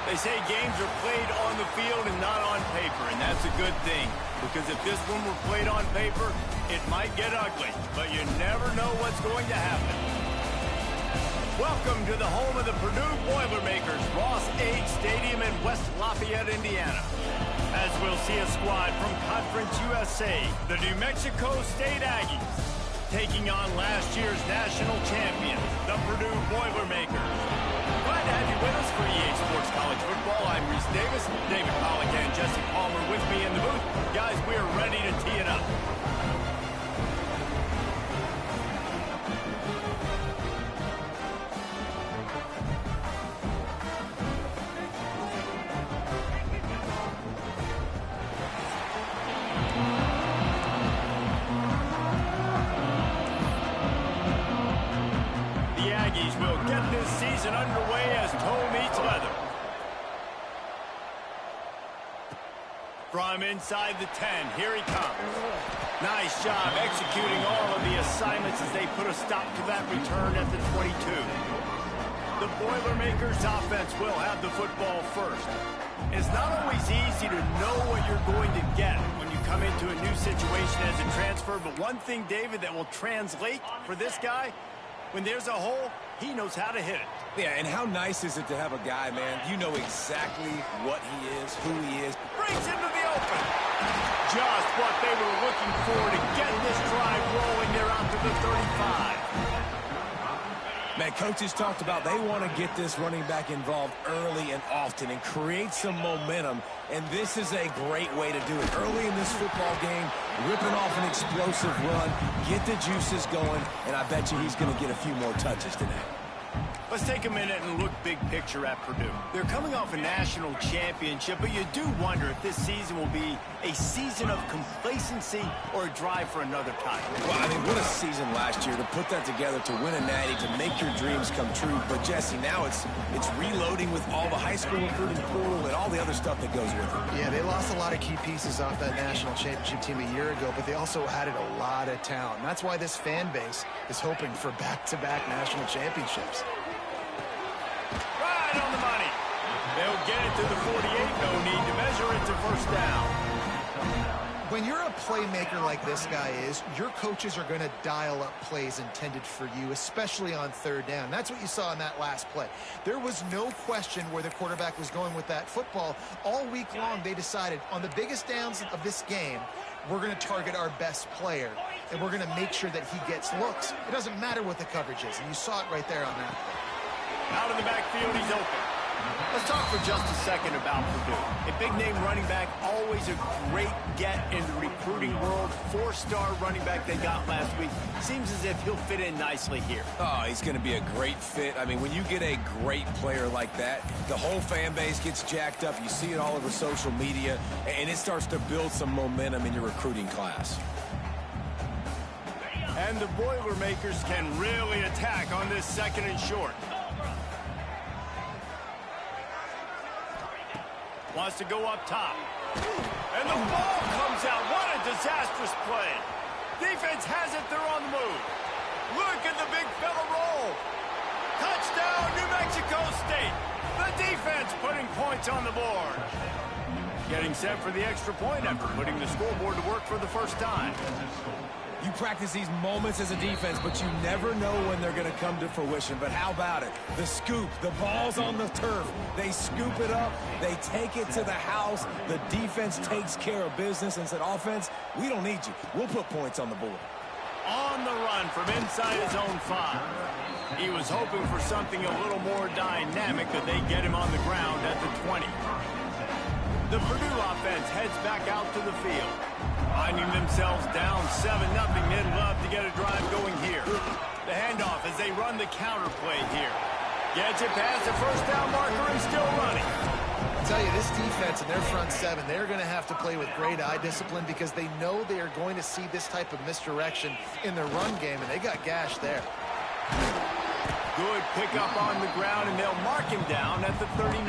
They say games are played on the field and not on paper, and that's a good thing. Because if this one were played on paper, it might get ugly. But you never know what's going to happen. Welcome to the home of the Purdue Boilermakers, Ross Age Stadium in West Lafayette, Indiana. As we'll see a squad from Conference USA, the New Mexico State Aggies, taking on last year's national champions, the Purdue Boilermakers. Glad to have you with us for EA Sports College Football. I'm Reese Davis, David Pollack and Jesse Palmer with me in the booth. Guys, we are ready to tee it up. Will get this season underway as toe meets leather. From inside the 10, here he comes. Nice job executing all of the assignments as they put a stop to that return at the 22. The Boilermakers offense will have the football first. It's not always easy to know what you're going to get when you come into a new situation as a transfer, but one thing, David, that will translate for this guy, when there's a hole, he knows how to hit it. Yeah, and how nice is it to have a guy, man, you know exactly what he is, who he is. Brings him to the open. Just what they were looking for to get this drive rolling. They're out to the 35. Man, coaches talked about they want to get this running back involved early and often and create some momentum, and this is a great way to do it. Early in this football game, ripping off an explosive run, get the juices going, and I bet you he's going to get a few more touches today. Let's take a minute and look big picture at Purdue. They're coming off a national championship, but you do wonder if this season will be a season of complacency or a drive for another title. Well, I mean, what a season last year to put that together, to win a natty, to make your dreams come true. But, Jesse, now it's reloading with all the high school recruiting portal and all the other stuff that goes with it. Yeah, they lost a lot of key pieces off that national championship team a year ago, but they also added a lot of talent. That's why this fan base is hoping for back-to-back national championships. Right on the money. They'll get it to the 48. No need to measure it to first down. When you're a playmaker like this guy is, your coaches are going to dial up plays intended for you, especially on third down. That's what you saw in that last play. There was no question where the quarterback was going with that football. All week long, they decided on the biggest downs of this game, we're going to target our best player, and we're going to make sure that he gets looks. It doesn't matter what the coverage is, and you saw it right there on that play. Out of the backfield, he's open. Let's talk for just a second about Purdue. A big-name running back, always a great get in the recruiting world. Four-star running back they got last week. Seems as if he'll fit in nicely here. Oh, he's going to be a great fit. I mean, when you get a great player like that, the whole fan base gets jacked up. You see it all over social media, and it starts to build some momentum in your recruiting class. And the Boilermakers can really attack on this second and short. Wants to go up top. And the ball comes out. What a disastrous play. Defense has it. They're on the move. Look at the big fella roll. Touchdown, New Mexico State. The defense putting points on the board. Getting set for the extra point after putting the scoreboard to work for the first time. You practice these moments as a defense, but you never know when they're going to come to fruition. But how about it? The scoop, the ball's on the turf. They scoop it up. They take it to the house. The defense takes care of business and said, offense, we don't need you. We'll put points on the board. On the run from inside his own 5. He was hoping for something a little more dynamic, but they get him on the ground at the 20. The Purdue offense heads back out to the field. Finding themselves down 7-0, they'd love to get a drive going here. The handoff as they run the counter play here. Gets it past the first down marker and still running. I'll tell you, this defense and their front seven, they're going to have to play with great eye discipline because they know they are going to see this type of misdirection in their run game, and they got gashed there. Good pickup on the ground, and they'll mark him down at the 39.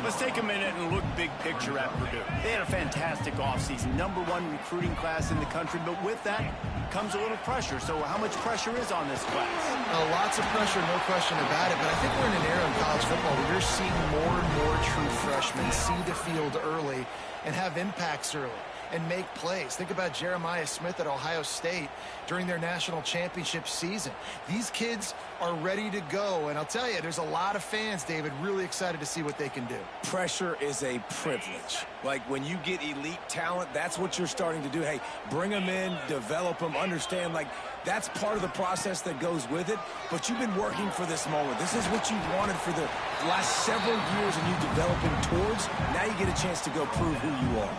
Let's take a minute and look big picture at Purdue. They had a fantastic offseason, #1 recruiting class in the country, but with that comes a little pressure. So how much pressure is on this class? Lots of pressure, no question about it, but I think we're in an era in college football where you're seeing more and more true freshmen see the field early and have impacts early and make plays. Think about Jeremiah Smith at Ohio State during their national championship season. These kids are ready to go, and I'll tell you, there's a lot of fans, David, really excited to see what they can do. Pressure is a privilege. Like, when you get elite talent, that's what you're starting to do. Hey, bring them in, develop them, understand, like, that's part of the process that goes with it, but you've been working for this moment. This is what you've wanted for the last several years, and you're developing towards. Now you get a chance to go prove who you are.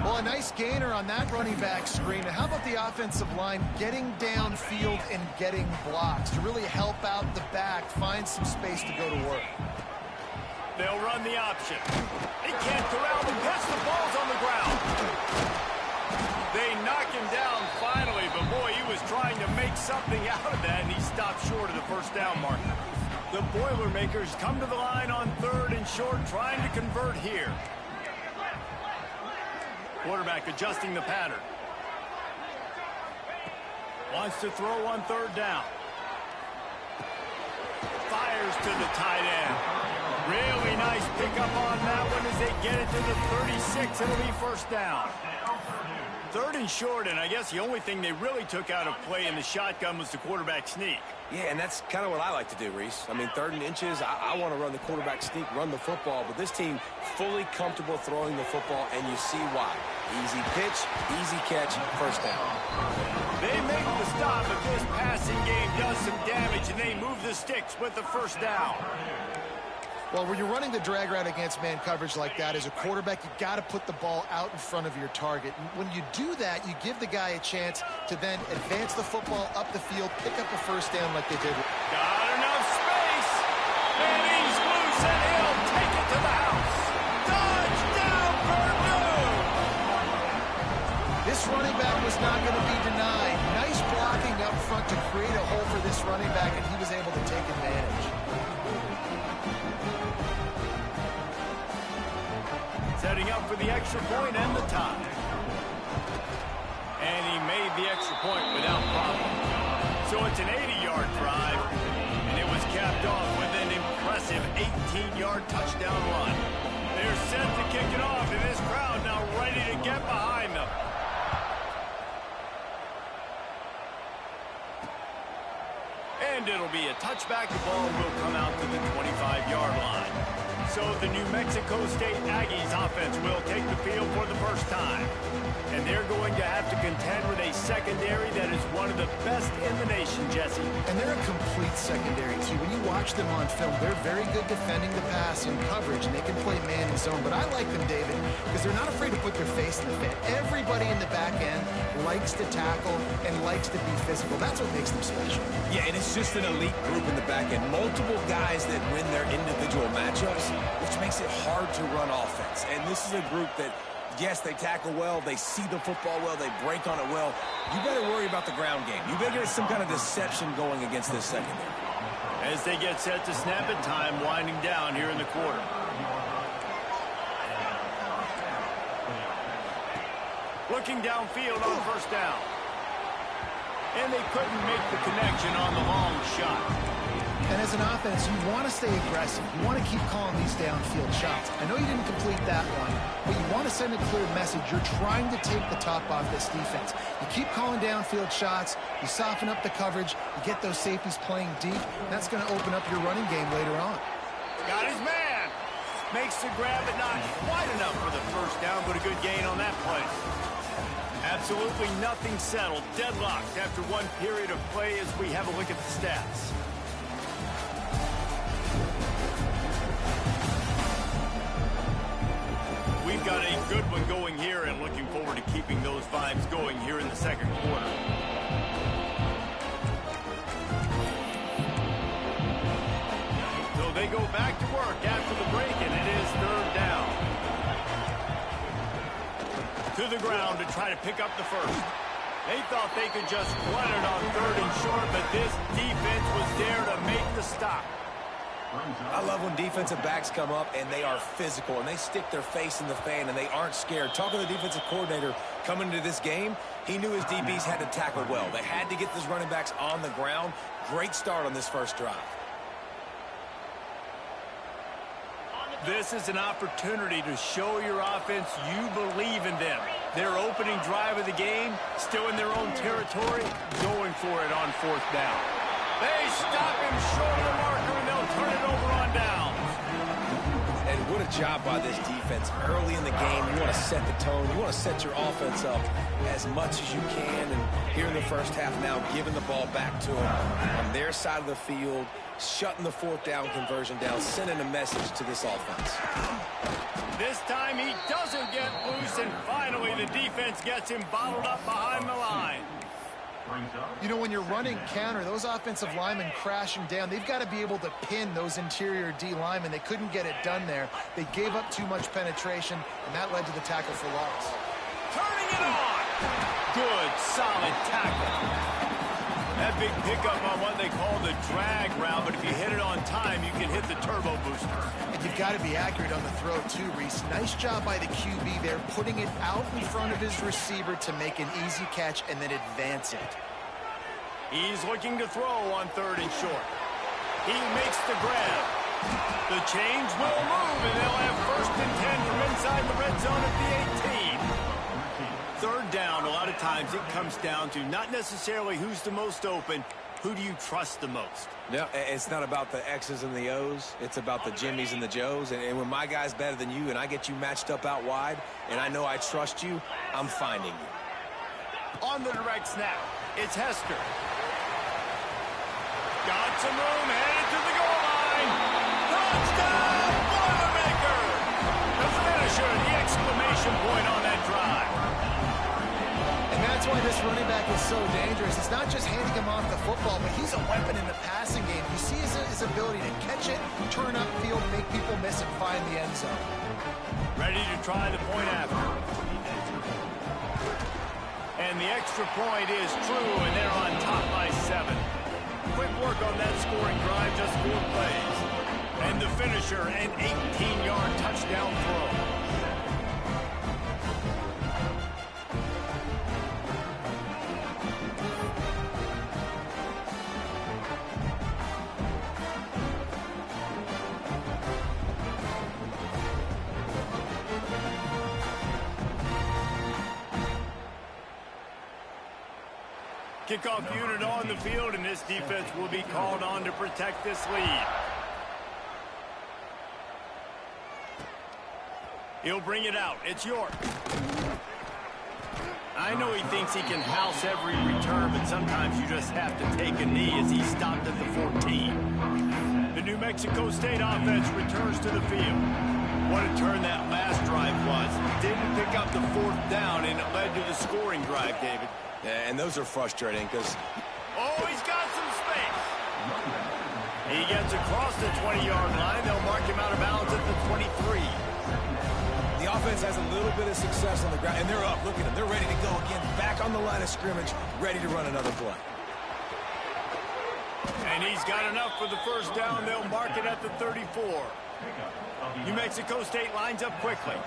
Well, a nice gainer on that running back screen. Now, how about the offensive line getting downfield and getting blocks to really help out the back, find some space to go to work? They'll run the option. He can't corral the catch. The ball's on the ground. They knock him down finally, but boy, he was trying to make something out of that, and he stopped short of the first down mark. The Boilermakers come to the line on 3rd and short, trying to convert here. Quarterback adjusting the pattern. Wants to throw on 3rd down. Fires to the tight end. Really nice pickup on that one as they get it to the 36. It'll be first down. 3rd and short, and I guess the only thing they really took out of play in the shotgun was the quarterback sneak. Yeah, and that's kind of what I like to do, Reese. I mean, 3rd and inches, I want to run the quarterback sneak, run the football, but this team fully comfortable throwing the football, and you see why. Easy pitch, easy catch, first down. They make the stop, but this passing game does some damage, and they move the sticks with the first down. Well, when you're running the drag route against man coverage like that, as a quarterback, you got to put the ball out in front of your target. And when you do that, you give the guy a chance to then advance the football up the field, pick up a first down like they did. Got enough space, and he's loose, and he'll take it to the house. Touchdown, Purdue! This running back was not going to be denied. Nice blocking up front to create a hole for this running back, and he was able to take advantage. Setting up for the extra point and the tie. And he made the extra point without problem. So it's an 80-yard drive, and it was capped off with an impressive 18-yard touchdown run. They're set to kick it off, and this crowd now ready to get behind them. And it'll be a touchback. The ball will come out to the 25-yard line. So the New Mexico State Aggies offense will take the field for the first time. And they're going to have to contend with a secondary that is one of the best in the nation, Jesse. And they're a complete secondary, too. When you watch them on film, they're very good defending the pass in coverage, and they can play man and zone. But I like them, David, because they're not afraid to put their face in the fan. Everybody in the back end likes to tackle and likes to be physical. That's what makes them special. Yeah, and it's just an elite group in the back end. Multiple guys that win their individual matchups, which makes it hard to run offense. And this is a group that, yes, they tackle well, they see the football well, they break on it well. You better worry about the ground game. You better get some kind of deception going against this secondary. As they get set to snap it, time winding down here in the quarter. Looking downfield on first down. And they couldn't make the connection on the long shot. And as an offense, you want to stay aggressive. You want to keep calling these downfield shots. I know you didn't complete that one, but you want to send a clear message. You're trying to take the top off this defense. You keep calling downfield shots. You soften up the coverage. You get those safeties playing deep. That's going to open up your running game later on. Got his man. Makes the grab, but not quite enough for the first down, but a good gain on that play. Absolutely nothing settled. Deadlocked after one period of play as we have a look at the stats. We've got a good one going here and looking forward to keeping those vibes going here in the second quarter. So they go back to work after the break, and it is third down. To the ground to try to pick up the first. They thought they could just run it on 3rd and short, but this defense was there to make the stop. I love when defensive backs come up and they are physical and they stick their face in the fan and they aren't scared. Talking to the defensive coordinator coming into this game, he knew his DBs had to tackle well. They had to get those running backs on the ground. Great start on this first drive. This is an opportunity to show your offense you believe in them. Their opening drive of the game, still in their own territory, going for it on 4th down. They stop him short of the marker, and they'll turn it over on downs. And what a job by this defense. Early in the game, you want to set the tone. You want to set your offense up as much as you can. And here in the first half now, giving the ball back to them on their side of the field, shutting the 4th down conversion down, sending a message to this offense. This time he doesn't get loose, and finally the defense gets him bottled up behind the line. You know, when you're running counter, those offensive linemen crashing down, they've got to be able to pin those interior D linemen. They couldn't get it done there. They gave up too much penetration, and that led to the tackle for loss. Turning it on. Good, solid tackle. That big pickup on what they call the drag route, but if you hit it on time, you can hit the turbo booster. And you've got to be accurate on the throw too, Reese. Nice job by the QB there, putting it out in front of his receiver to make an easy catch and then advance it. He's looking to throw on 3rd and short. He makes the grab. The chains will move, and they'll have 1st and 10 from inside the red zone at the 18. 3rd down, a lot of times it comes down to not necessarily who's the most open, who do you trust the most? No, it's not about the X's and the O's. It's about the Jimmies and the Joes. And when my guy's better than you and I get you matched up out wide and I know I trust you, I'm finding you. On the direct snap, it's Hester. Got some room, headed to the goal line. Touchdown, Boilermaker! The finisher, the exclamation point on that drive. And that's why this running back is so dangerous. It's not just handing him off the football, but he's a weapon in the passing game. You see his ability to catch it, turn upfield, make people miss, and find the end zone. Ready to try the point after. And the extra point is true, and they're on top by 7. Quick work on that scoring drive, just 4 plays. And the finisher, an 18-yard touchdown throw. Kickoff unit on the field, and this defense will be called on to protect this lead. He'll bring it out. It's York. I know he thinks he can house every return, but sometimes you just have to take a knee as he stopped at the 14. The New Mexico State offense returns to the field. What a turn that last drive was. Didn't pick up the 4th down, and it led to the scoring drive, David. Yeah, and those are frustrating because... Oh, he's got some space. He gets across the 20-yard line. They'll mark him out of bounds at the 23. The offense has a little bit of success on the ground, and they're up. Look at them. They're ready to go again. Back on the line of scrimmage, ready to run another play. And he's got enough for the 1st down. They'll mark it at the 34. New Mexico State lines up quickly.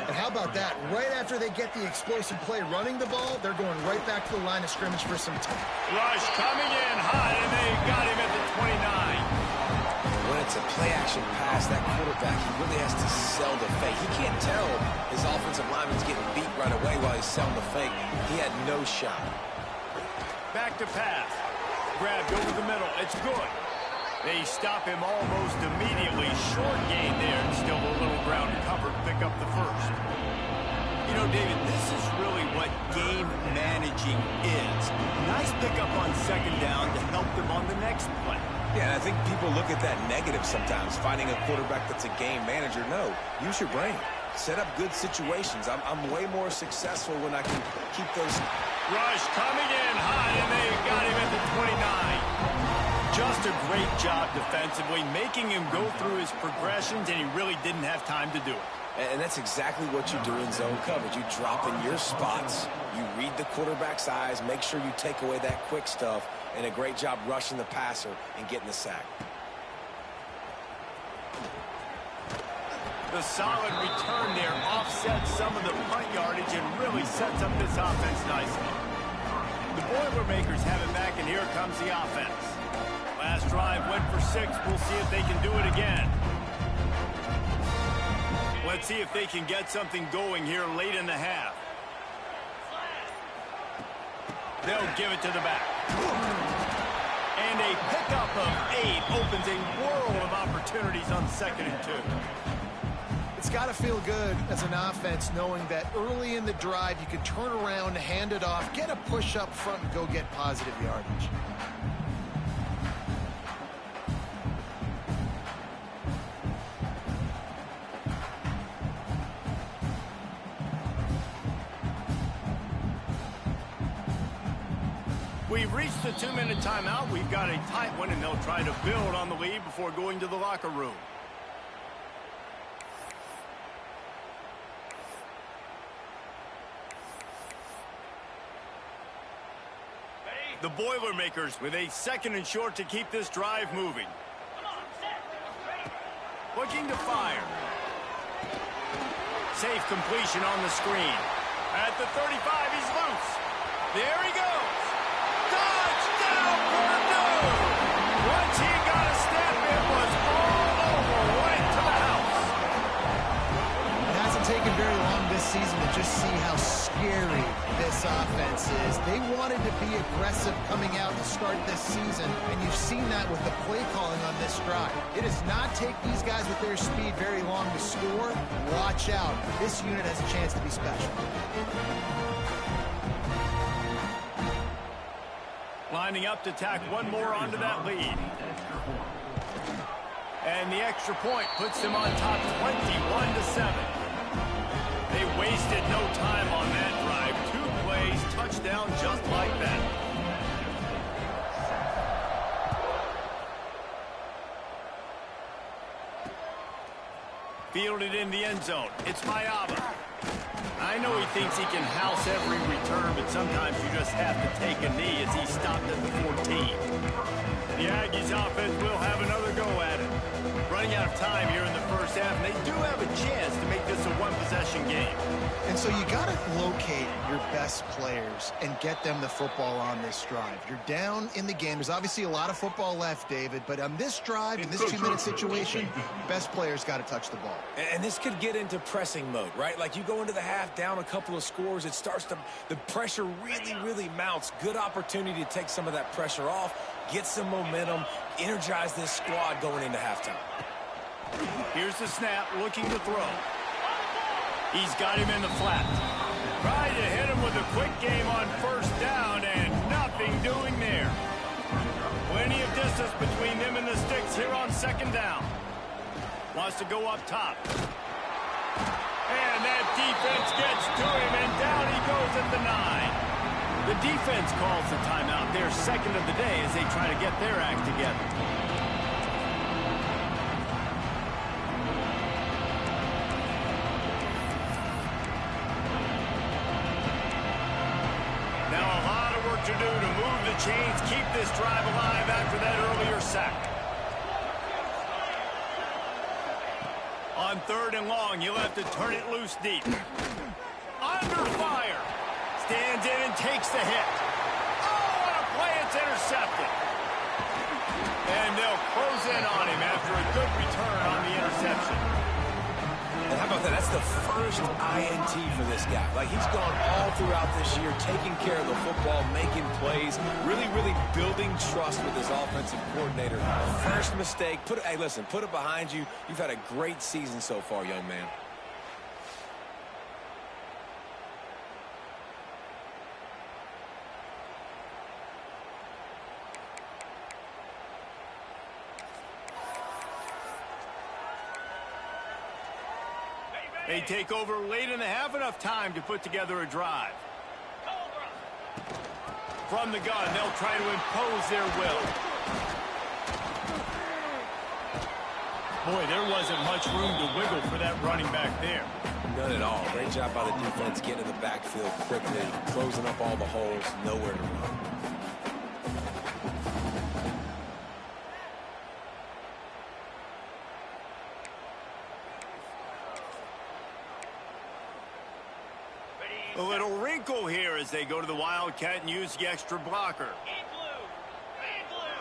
And how about that? Right after they get the explosive play running the ball, they're going right back to the line of scrimmage for some time. Rush coming in hot, and they got him at the 29. When it's a play-action pass, that quarterback, he really has to sell the fake. He can't tell his offensive lineman's getting beat right away while he's selling the fake. He had no shot. Back to pass. Grabbed over the middle. It's good. They stop him almost immediately. Short gain there, and still a little ground covered. Pick up the 1st. You know, David, this is really what game managing is. Nice pickup on 2nd down to help them on the next play. Yeah, and I think people look at that negative sometimes, finding a quarterback that's a game manager. No, use your brain. Set up good situations. I'm way more successful when I can keep those... Rush coming in high, and they got him at the 29. Just a great job defensively, making him go through his progressions, and he really didn't have time to do it. And that's exactly what you do in zone coverage. You drop in your spots, you read the quarterback's eyes, make sure you take away that quick stuff, and a great job rushing the passer and getting the sack. The solid return there offsets some of the punt yardage and really sets up this offense nicely. The Boilermakers have it back, and here comes the offense. Last drive went for 6. We'll see if they can do it again. Let's see if they can get something going here late in the half. They'll give it to the back. And a pickup of 8 opens a world of opportunities on 2nd and 2. It's got to feel good as an offense knowing that early in the drive you can turn around, hand it off, get a push up front, and go get positive yardage. We've reached the 2-minute timeout. We've got a tight one, and they'll try to build on the lead before going to the locker room. The Boilermakers with a 2nd and short to keep this drive moving. Looking to fire. Safe completion on the screen. At the 35, he's loose. There he goes. Touchdown, Purdue! Once he got a step, it was all over, right to the house. It hasn't taken very long this season to just see how scary this offense is. They wanted to be aggressive coming out to start this season, and you've seen that with the play calling on this drive. It does not take these guys with their speed very long to score. Watch out. This unit has a chance to be special. Lining up to tack one more onto that lead. And the extra point puts them on top 21-7. They wasted no time on that drive. 2 plays, touchdown just like that. Fielded in the end zone. It's Mayaba. I know he thinks he can house every return, but sometimes you just have to take a knee as he stopped at the 14. The Aggies offense will have another go at it. Running out of time here in the first half, and they do have a chance to make this a one-possession game. And so you got to locate your best players and get them the football on this drive. You're down in the game. There's obviously a lot of football left, David, but on this drive, in this 2-minute situation, best players got to touch the ball. And this could get into pressing mode, right? Like you go into the half down a couple of scores, it starts to, the pressure really mounts. Good opportunity to take some of that pressure off, get some momentum, energize this squad going into halftime. Here's the snap, looking to throw. He's got him in the flat. Tried to hit him with a quick game on 1st down, and nothing doing there. Plenty of distance between them and the sticks here on 2nd down. Wants to go up top. And that defense gets to him, and down he goes at the 9. The defense calls the timeout. Their 2nd of the day as they try to get their act together. Now a lot of work to do to move the chains, keep this drive alive after that earlier sack. On 3rd and long, you'll have to turn it loose deep. Under fire. Stands in and takes the hit. Oh, what a play. It's intercepted. And they'll close in on him after a good return on the interception. And how about that? That's the first INT for this guy. Like, he's gone all throughout this year, taking care of the football, making plays, really building trust with his offensive coordinator. First mistake. Hey, listen, put it behind you. You've had a great season so far, young man. They take over late in the half, enough time to put together a drive. From the gun, they'll try to impose their will. Boy, there wasn't much room to wiggle for that running back there. None at all. Great job by the defense getting in the backfield quickly, closing up all the holes, nowhere to run. physical here as they go to the Wildcat and use the extra blocker.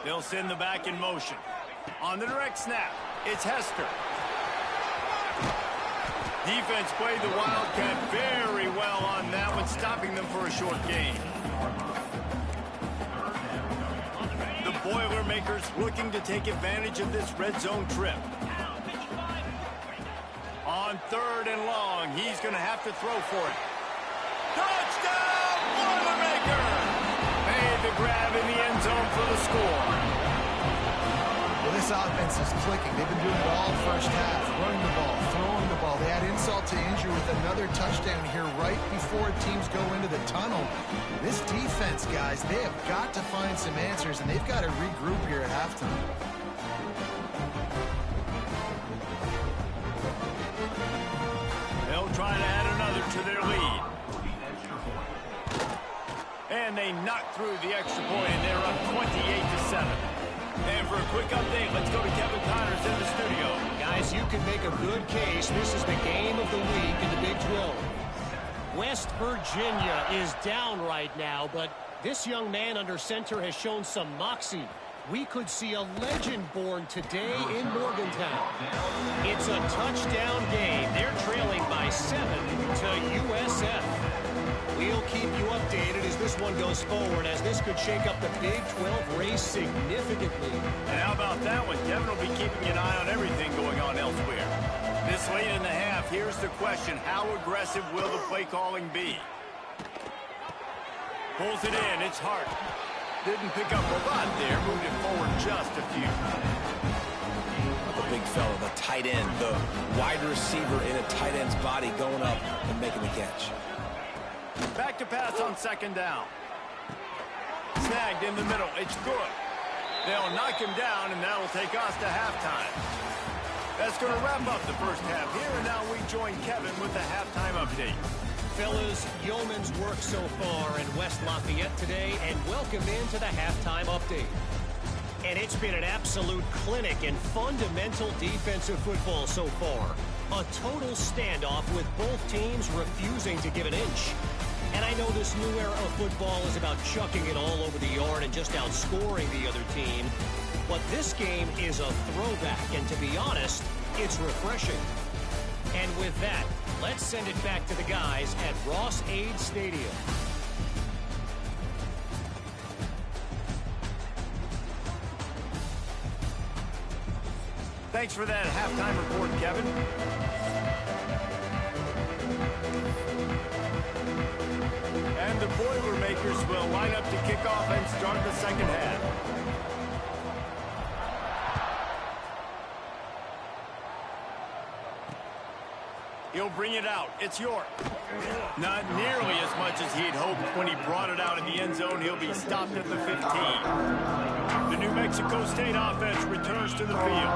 They'll send the back in motion. On the direct snap, it's Hester. Defense played the Wildcat very well on that one, stopping them for a short gain. The Boilermakers looking to take advantage of this red zone trip. On 3rd and long, he's going to have to throw for it. Touchdown, Boilermaker! Made the grab in the end zone for the score. Well, this offense is clicking. They've been doing it all first half, running the ball, throwing the ball. They add insult to injury with another touchdown here right before teams go into the tunnel. This defense, guys, they have got to find some answers, and they've got to regroup here at halftime. They'll try to add another to their lead. And they knock through the extra point, and they're up 28-7. And for a quick update, let's go to Kevin Connors in the studio. Guys, you can make a good case. This is the game of the week in the Big 12. West Virginia is down right now, but this young man under center has shown some moxie. We could see a legend born today in Morgantown. It's a touchdown game. They're trailing by 7 to USF. We'll keep you updated as this one goes forward, as this could shake up the Big 12 race significantly. And how about that one? Kevin will be keeping an eye on everything going on elsewhere. This late in the half, here's the question. How aggressive will the play calling be? Pulls it in. It's Hart. Didn't pick up a lot there. Moved it forward just a few. The big fella, the tight end, the wide receiver in a tight end's body going up and making the catch. Back to pass on 2nd down. Snagged in the middle. It's good. They'll knock him down, and that'll take us to halftime. That's going to wrap up the first half here, and now we join Kevin with the halftime update. Fellas, yeoman's work so far in West Lafayette today, and welcome into the halftime update. And it's been an absolute clinic in fundamental defensive football so far. A total standoff with both teams refusing to give an inch. And I know this new era of football is about chucking it all over the yard and just outscoring the other team. But this game is a throwback, and to be honest, it's refreshing. And with that, let's send it back to the guys at Ross-Ade Stadium. Thanks for that halftime report, Kevin. And the Boilermakers will line up to kick off and start the second half. He'll bring it out. It's York. Not nearly as much as he'd hoped when he brought it out in the end zone. He'll be stopped at the 15. The New Mexico State offense returns to the field.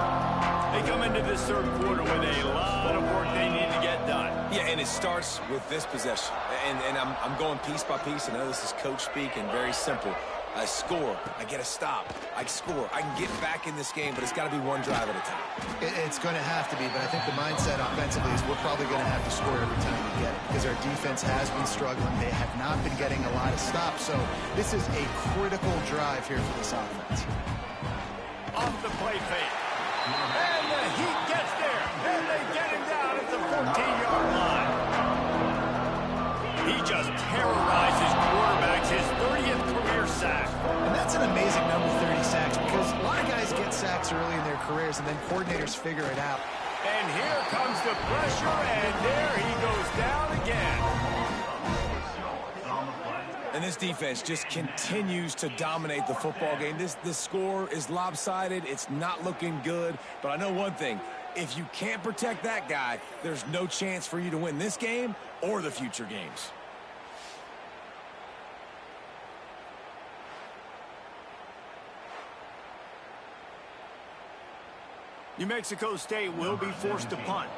They come into this third quarter with a lot of work they need to get done. Yeah, and it starts with this possession. And I'm going piece by piece. I know this is coach speak and very simple. I score. I get a stop. I score. I can get back in this game, but it's got to be one drive at a time. It's going to have to be, but I think the mindset offensively is we're probably going to have to score every time we get it because our defense has been struggling. They have not been getting a lot of stops, so this is a critical drive here for this offense. Off the play fake. And the Heat gets there, and they get him down at the 14-yard line. He just terrorizes quarterbacks, his 30th career sack. And that's an amazing number, 30 sacks, because a lot of guys get sacks early in their careers, and then coordinators figure it out. And here comes the pressure, and there he goes down again. And this defense just continues to dominate the football game. This score is lopsided. It's not looking good. But I know one thing. If you can't protect that guy, there's no chance for you to win this game or the future games. New Mexico State will be forced to punt.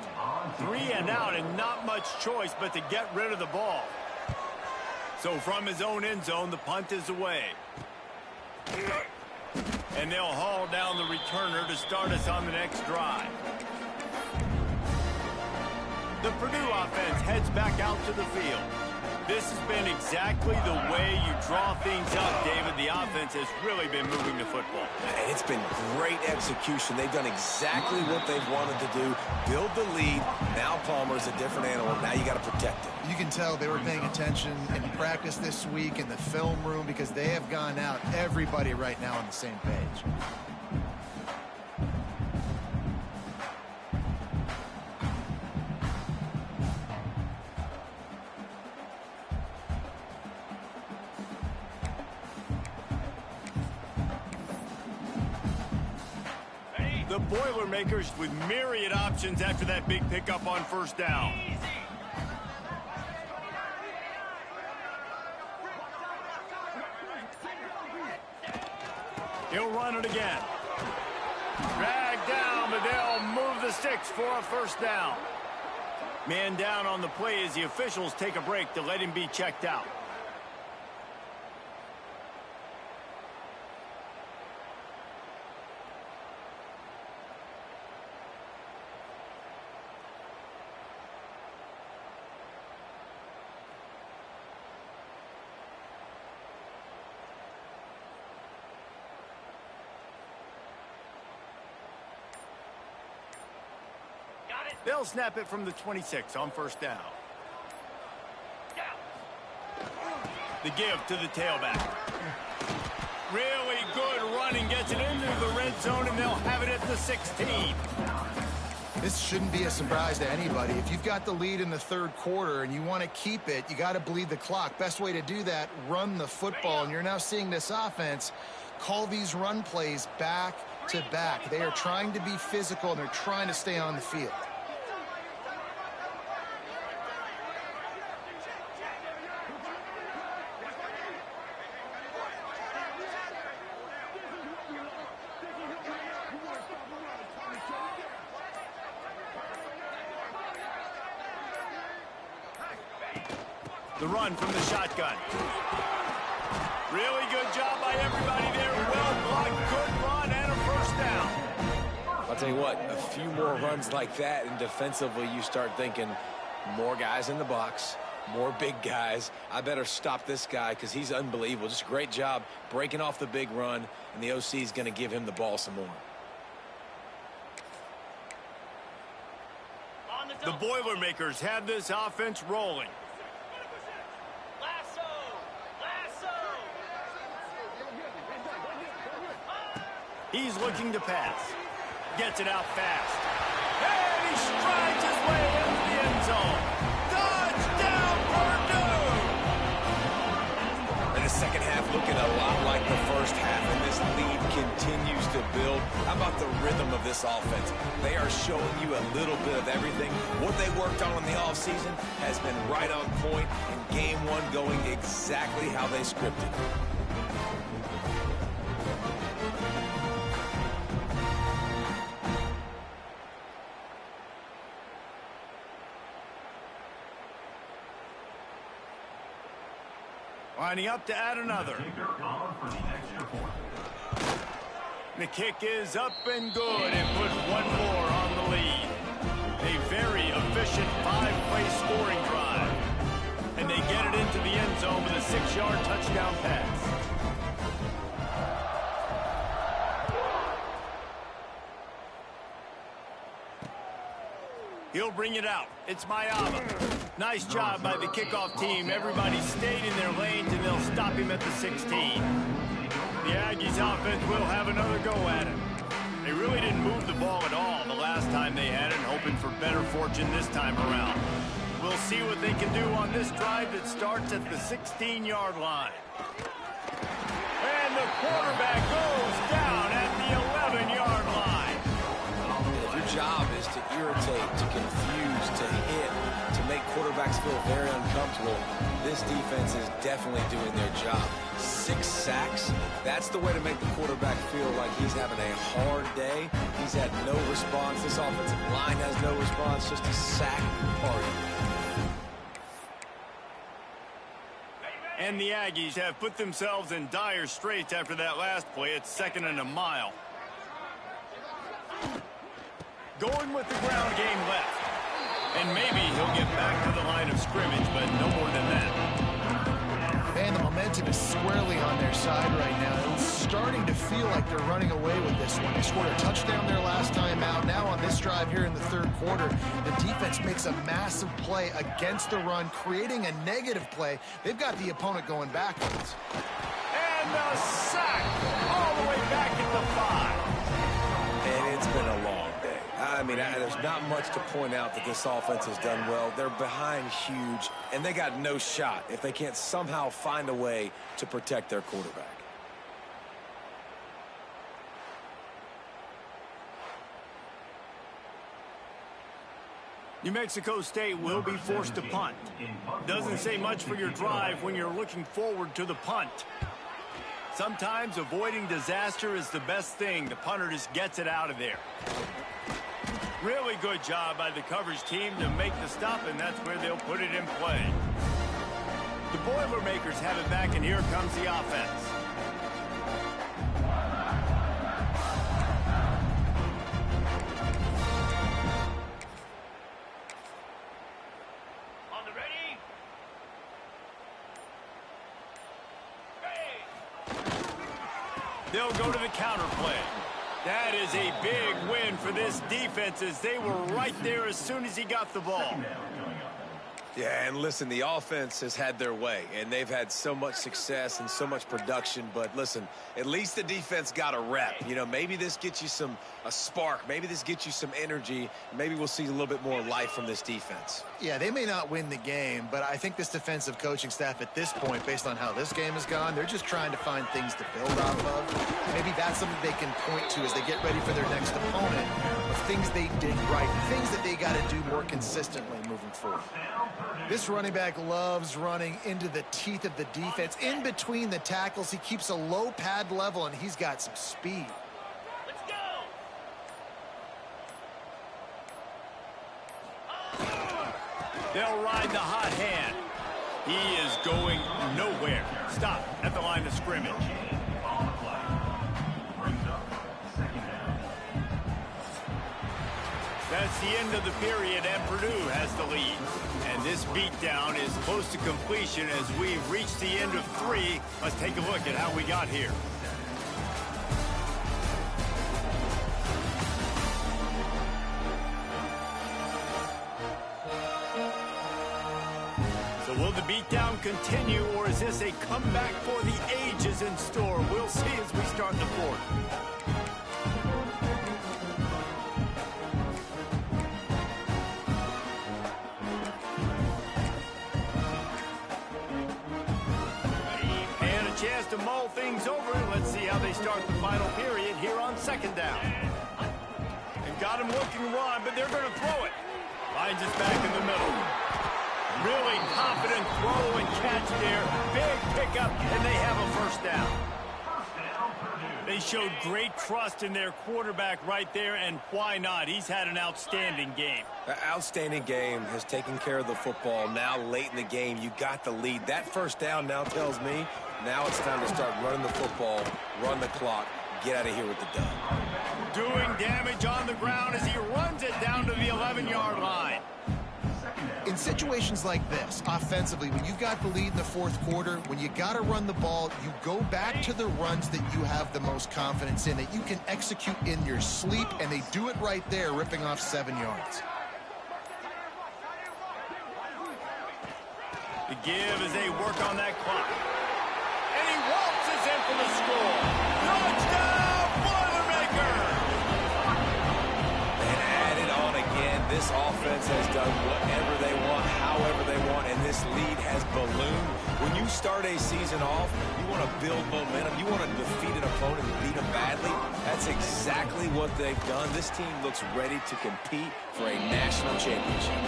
3 and out and not much choice but to get rid of the ball. So from his own end zone, the punt is away. And they'll haul down the returner to start us on the next drive. The Purdue offense heads back out to the field. This has been exactly the way you draw things up, David. The offense has really been moving the football. And it's been great execution. They've done exactly what they've wanted to do. Build the lead. Now Palmer's a different animal. Now you got to protect him. You can tell they were paying attention in practice this week in the film room because they have gone out, everybody right now on the same page. The Boilermakers with myriad options after that big pickup on first down. He'll run it again. Dragged down, but they'll move the sticks for a first down. Man down on the play as the officials take a break to let him be checked out. They'll snap it from the 26 on first down. The give to the tailback. Really good running, gets it into the red zone, and they'll have it at the 16. This shouldn't be a surprise to anybody. If you've got the lead in the third quarter and you want to keep it, you got to bleed the clock. Best way to do that, run the football. And you're now seeing this offense call these run plays back to back. They are trying to be physical, and they're trying to stay on the field. The run from the shotgun. Really good job by everybody there. Well blocked, good run, and a first down. I'll tell you what, a few more runs like that, and defensively you start thinking more guys in the box, more big guys. I better stop this guy because he's unbelievable. Just a great job breaking off the big run, and the OC is going to give him the ball some more. The Boilermakers have this offense rolling. He's looking to pass. Gets it out fast. And he strides his way into the end zone. Touchdown, Purdue! And the second half looking a lot like the first half, and this lead continues to build. How about the rhythm of this offense? They are showing you a little bit of everything. What they worked on in the offseason has been right on point, and game one going exactly how they scripted. Lining up to add another. The kick is up and good and puts one more on the lead. A very efficient 5-play scoring drive. And they get it into the end zone with a 6-yard touchdown pass. He'll bring it out. It's Mayava. Nice job by the kickoff team. Everybody stayed in their lanes, and they'll stop him at the 16. The Aggies offense will have another go at it. They really didn't move the ball at all the last time they had it, hoping for better fortune this time around. We'll see what they can do on this drive that starts at the 16-yard line. And the quarterback goes down at the 11-yard line. If your job is to irritate, to confuse, to hit, to make quarterbacks feel very uncomfortable, this defense is definitely doing their job. 6 sacks, that's the way to make the quarterback feel like he's having a hard day. He's had no response. This offensive line has no response, just a sack party. And the Aggies have put themselves in dire straits after that last play. It's 2nd and a mile. Going with the ground game left. And maybe he'll get back to the line of scrimmage, but no more than that. momentum is squarely on their side right now. It's starting to feel like they're running away with this one. They scored a touchdown their last time out. Now on this drive here in the third quarter, the defense makes a massive play against the run, creating a negative play. They've got the opponent going backwards. And the sack all the way back at the 5. And it's been a long day. I mean, there's not much to point out that this offense has done well. They're behind huge, and they got no shot if they can't somehow find a way to protect their quarterback. New Mexico State will be forced to punt. Doesn't say much for your drive when you're looking forward to the punt. Sometimes avoiding disaster is the best thing. The punter just gets it out of there. Really good job by the coverage team to make the stop, and that's where they'll put it in play. The Boilermakers have it back, and here comes the offense. On the ready? They'll go to the counter play. That is a big win for this defense, as they were right there as soon as he got the ball. Yeah, and listen, the offense has had their way, and they've had so much success and so much production. But listen, at least the defense got a rep. You know, maybe this gets you a spark. Maybe this gets you some energy. Maybe we'll see a little bit more life from this defense. Yeah, they may not win the game, but I think this defensive coaching staff at this point, based on how this game has gone, they're just trying to find things to build off of. Maybe that's something they can point to as they get ready for their next opponent, of things they did right, things that they got to do more consistently moving forward. This running back loves running into the teeth of the defense. In between the tackles, he keeps a low pad level, and he's got some speed. Let's go! They'll ride the hot hand. He is going nowhere. Stop at the line of scrimmage. That's the end of the period, and Purdue has the lead. And this beatdown is close to completion as we've reached the end of 3. Let's take a look at how we got here. So will the beatdown continue, or is this a comeback for the ages in store? We'll see as we start the 4th. Chance to mull things over. Let's see how they start the final period here on 2nd down. They've got him looking run, but they're going to throw it. Finds us back in the middle. Really confident throw and catch there. Big pickup, and they have a 1st down. They showed great trust in their quarterback right there, and why not? He's had an outstanding game. An outstanding game, has taken care of the football. Now late in the game, you got the lead. That 1st down now tells me now it's time to start running the football, run the clock, get out of here with the dub. Doing damage on the ground as he runs it down to the 11-yard line. In situations like this, offensively, when you've got the lead in the 4th quarter, when you got to run the ball, you go back to the runs that you have the most confidence in, that you can execute in your sleep, and they do it right there, ripping off 7 yards. The give as they work on that clock. And he waltzes in for the score. Touchdown, Boilermakers! And add it on again. This offense has done whatever they want, however they want, and this lead has ballooned. When you start a season off, you want to build momentum. You want to defeat an opponent and beat them badly. That's exactly what they've done. This team looks ready to compete for a national championship.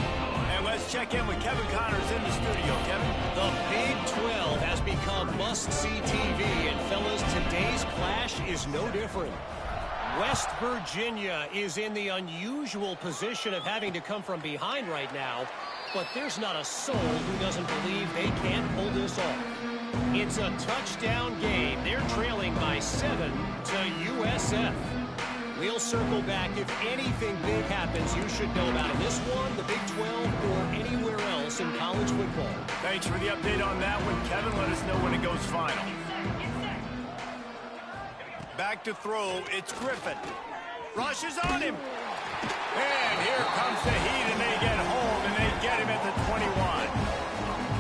And let's check in with Kevin Connors in the studio. Kevin? The Big 12 has become must-see TV, and fellas, today's clash is no different. West Virginia is in the unusual position of having to come from behind right now, but there's not a soul who doesn't believe they can't pull this off. It's a touchdown game. They're trailing by 7 to USF. We'll circle back. If anything big happens, you should know about in this one, the Big 12, or anywhere else in college football. Thanks for the update on that one, Kevin. Let us know when it goes final. Back to throw. It's Griffin. Rushes on him. And here comes the heat, and they get home, and they get him at the 21.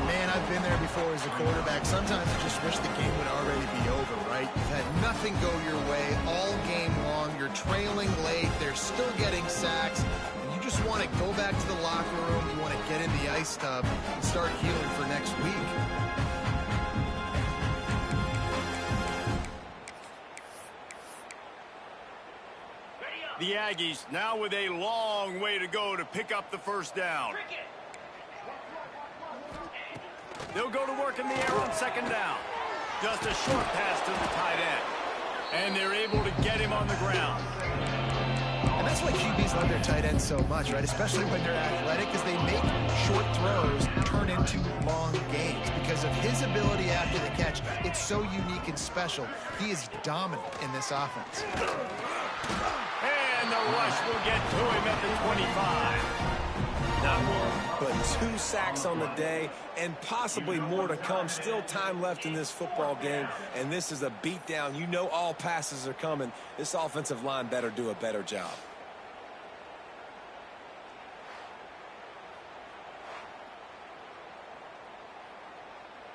Man, I've been there before as a quarterback. Sometimes I just wish the game would already be over, right? You've had nothing go your way all game long. You're trailing late. They're still getting sacks. And you just want to go back to the locker room. You want to get in the ice tub and start healing for next week. The Aggies now with a long way to go to pick up the first down. They'll go to work in the air on second down. Just a short pass to the tight end. And they're able to get him on the ground. And that's why QBs love their tight ends so much, right? Especially when they're athletic, because they make short throws turn into long gains. Because of his ability after the catch, it's so unique and special. He is dominant in this offense. And the rush will get to him at the 25. Not one, but 2 sacks on the day, and possibly more to come. Still time left in this football game, and this is a beatdown. You know all passes are coming. This offensive line better do a better job.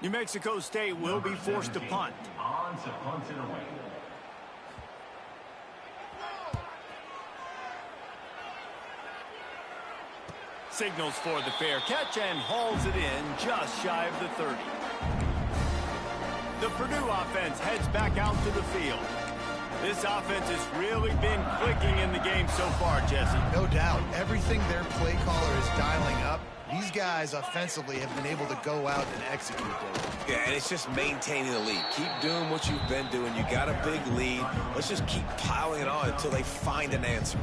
New Mexico State will be forced to punt. Signals for the fair catch and hauls it in just shy of the 30. The Purdue offense heads back out to the field. This offense has really been clicking in the game so far, Jesse. No doubt. Everything their play caller is dialing up, these guys offensively have been able to go out and execute them. Yeah, and it's just maintaining the lead. Keep doing what you've been doing. You got a big lead. Let's just keep piling it on until they find an answer.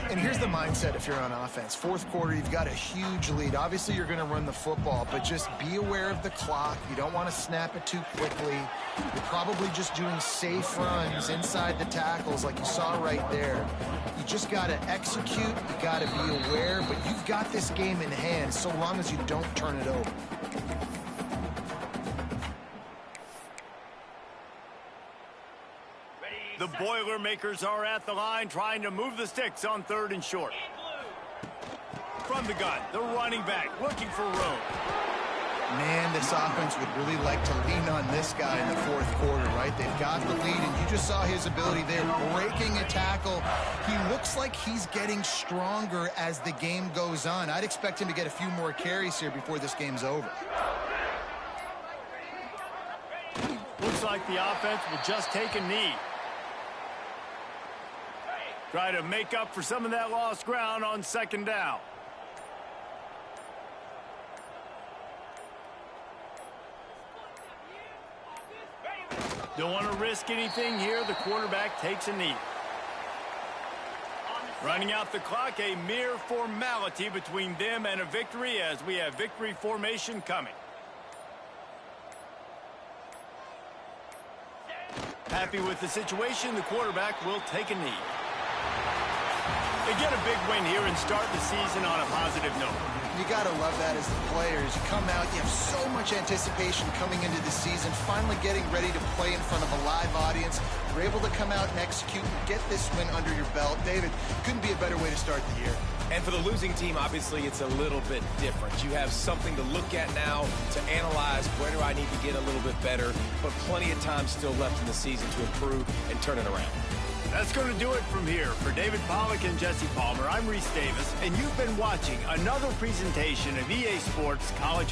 And here's the mindset if you're on offense. Fourth quarter, you've got a huge lead. Obviously, you're going to run the football, but just be aware of the clock. You don't want to snap it too quickly. You're probably just doing safe runs inside the tackles like you saw right there. You just got to execute. You got to be aware, but you've got this game in hand so long as you don't turn it over. The Boilermakers are at the line trying to move the sticks on 3rd and short. From the gun, the running back looking for room. Man, this offense would really like to lean on this guy in the fourth quarter, right? They've got the lead, and you just saw his ability there, breaking a tackle. He looks like he's getting stronger as the game goes on. I'd expect him to get a few more carries here before this game's over. Looks like the offense will just take a knee. Try to make up for some of that lost ground on second down. Don't want to risk anything here. The quarterback takes a knee. Running out the clock, a mere formality between them and a victory as we have victory formation coming. Happy with the situation, the quarterback will take a knee. They get a big win here and start the season on a positive note. You got to love that as the players. You come out, you have so much anticipation coming into the season, finally getting ready to play in front of a live audience. You're able to come out and execute and get this win under your belt. David, couldn't be a better way to start the year. And for the losing team, obviously, it's a little bit different. You have something to look at now to analyze where do I need to get a little bit better, but plenty of time still left in the season to improve and turn it around. That's going to do it from here. For David Pollack and Jesse Palmer, I'm Reese Davis, and you've been watching another presentation of EA Sports College